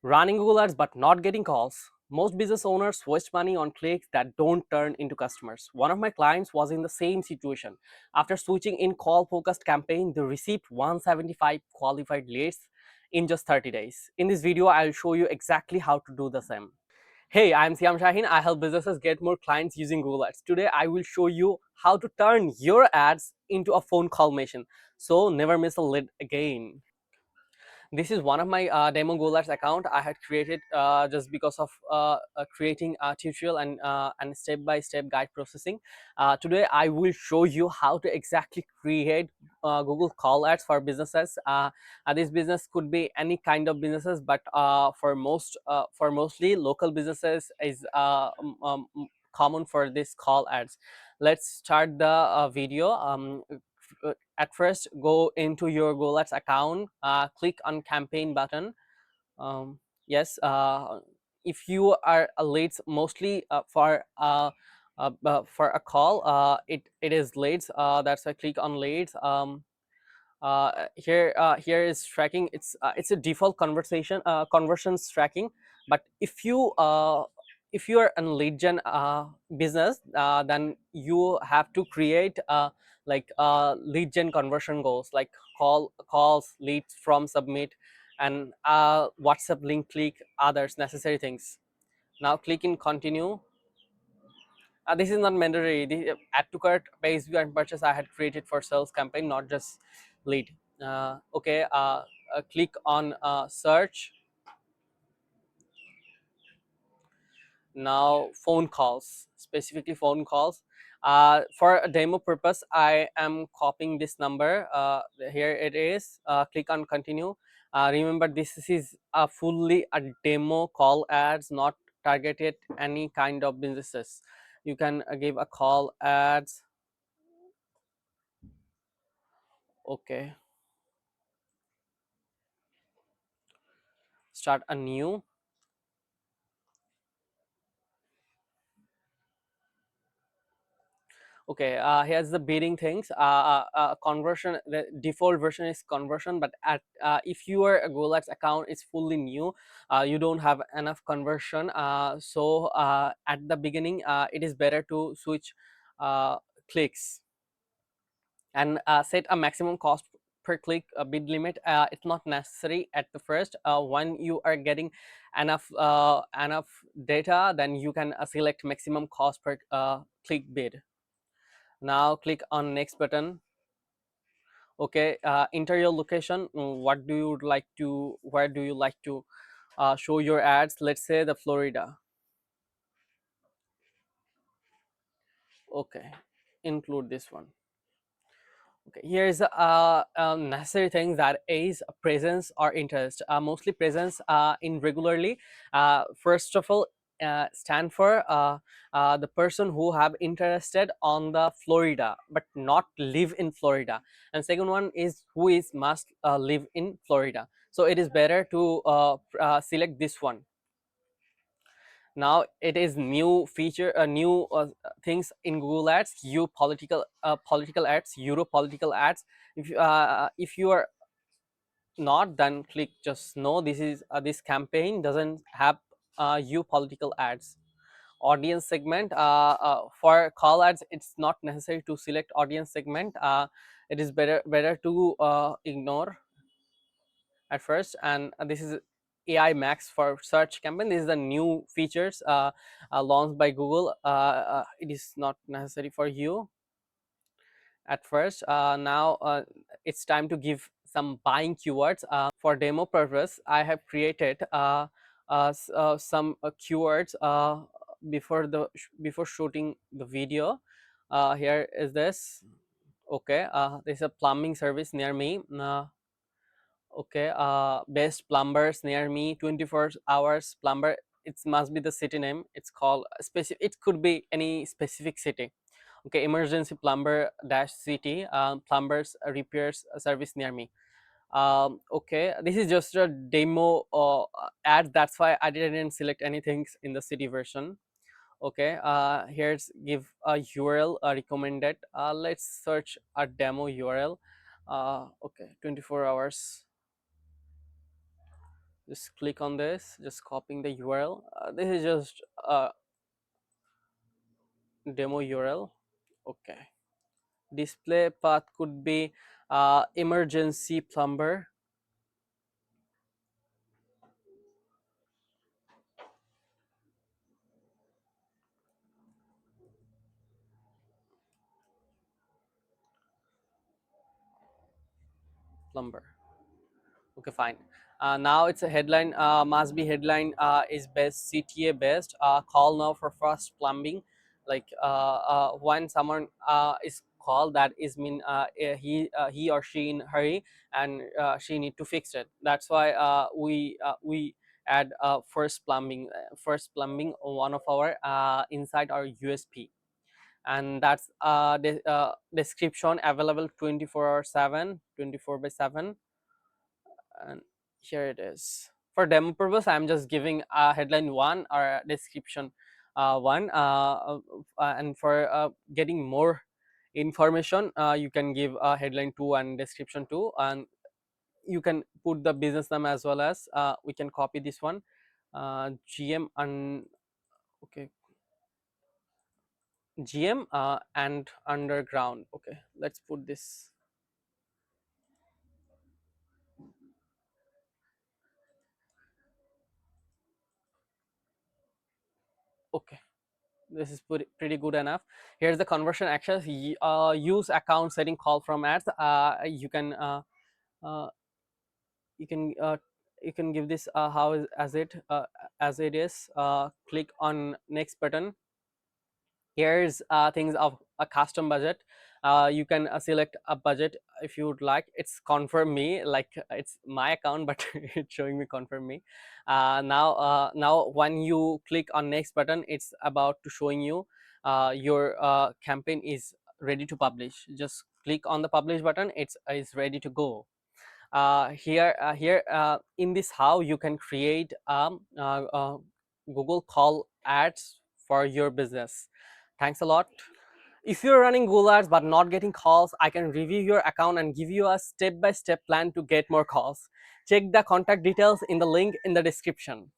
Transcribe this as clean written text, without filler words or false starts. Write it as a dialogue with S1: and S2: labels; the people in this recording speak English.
S1: Running Google Ads but not getting calls. Most business owners waste money on clicks that don't turn into customers. One of my clients was in the same situation. After switching in call focused campaign, they received 175 qualified leads in just 30 days. In this video, I'll show you exactly how to do the same. Hey, I'm Siam Shahin. I help businesses get more clients using Google Ads. Today, I will show you how to turn your ads into a phone call machine. So never miss a lead again. This is one of my demo Golar's account I had created just because of creating a tutorial and step-by-step guide processing. Today I will show you how to exactly create Google call ads for businesses. This business could be any kind of businesses, but for mostly local businesses is common for this call ads. Let's start the video. At first, go into your GoLads account, click on campaign button. um, yes, if you are a leads mostly for a call, it is leads, that's why click on leads. Here is tracking. It's a default conversions tracking. But if you are a lead gen business, then you have to create lead gen conversion goals, like calls, leads from submit, and WhatsApp link click, others necessary things. Now click in continue. This is not mandatory. The add to cart, base view, and purchase I had created for sales campaign, not just lead. Okay, click on search. Now phone calls, specifically phone calls. For a demo purpose, I am copying this number. Here it is. Click on continue. Remember, this is a fully a demo call ads, not targeted any kind of businesses. You can give a call ads. Okay, start a new. Okay, here's the bidding things. Conversion, the default version is conversion, but at if your GoLax account is fully new, you don't have enough conversion. So at the beginning, it is better to switch clicks and set a maximum cost per click bid limit. It's not necessary at the first. When you are getting enough data, then you can select maximum cost per click bid. Now click on next button. Okay, enter your location. What do you like to, where do you like to show your ads? Let's say the Florida. Okay, include this one. Okay, here is necessary things that is presence or interest. Mostly presence in regularly. First of all, stand for the person who have interested on the Florida but not live in Florida. And second one is who is must live in Florida. So it is better to select this one. Now it is new feature, new things in Google Ads. You political ads, Euro political ads. If you are not, then click just no. This is this campaign doesn't have you political ads. Audience segment, for call ads, it's not necessary to select audience segment. It is better to ignore at first. And this is AI Max for search campaign. This is the new features launched by Google. It is not necessary for you at first. Now it's time to give some buying keywords. For demo purpose, I have created some keywords before shooting the video. Here is this. Okay, there's a plumbing service near me. Okay, best plumbers near me, 24 hours plumber. It must be the city name. It's called specific. It could be any specific city. Okay, emergency plumber dash city, plumbers repairs service near me. Okay, this is just a demo ad. That's why I didn't select anything in the city version. Okay, here's give a URL recommended. Let's search a demo URL. Okay, 24 hours. Just click on this, just copying the URL. This is just a demo URL. Okay, display path could be emergency plumber. Okay, fine. Now it's a headline. Must be headline is best CTA best. Call now for fast plumbing. Like when someone is called, that is mean he or she in hurry, and she need to fix it. That's why we add first plumbing, one of our inside our USP. And that's the description available 24/7, 24/7. And here it is. For demo purpose, I'm just giving a headline one or a description one, and for getting more information, you can give a headline two and description two, and you can put the business name as well. As we can copy this one, GM and okay, GM and underground. Okay, let's put this. Okay, this is pretty good enough. Here's the conversion actions. Use account setting call from ads. Uh, you can you can give this how is as it is. Click on next button. Here's things of a custom budget. You can select a budget if you would like. It's confirm me, like it's my account, but it's showing me confirm me. Now when you click on next button, it's about to showing you your campaign is ready to publish. Just click on the publish button, it's is ready to go. Here in this, how you can create Google call ads for your business. Thanks a lot. If you're running Google ads but not getting calls, I can review your account and give you a step-by-step plan to get more calls. Check the contact details in the link in the description.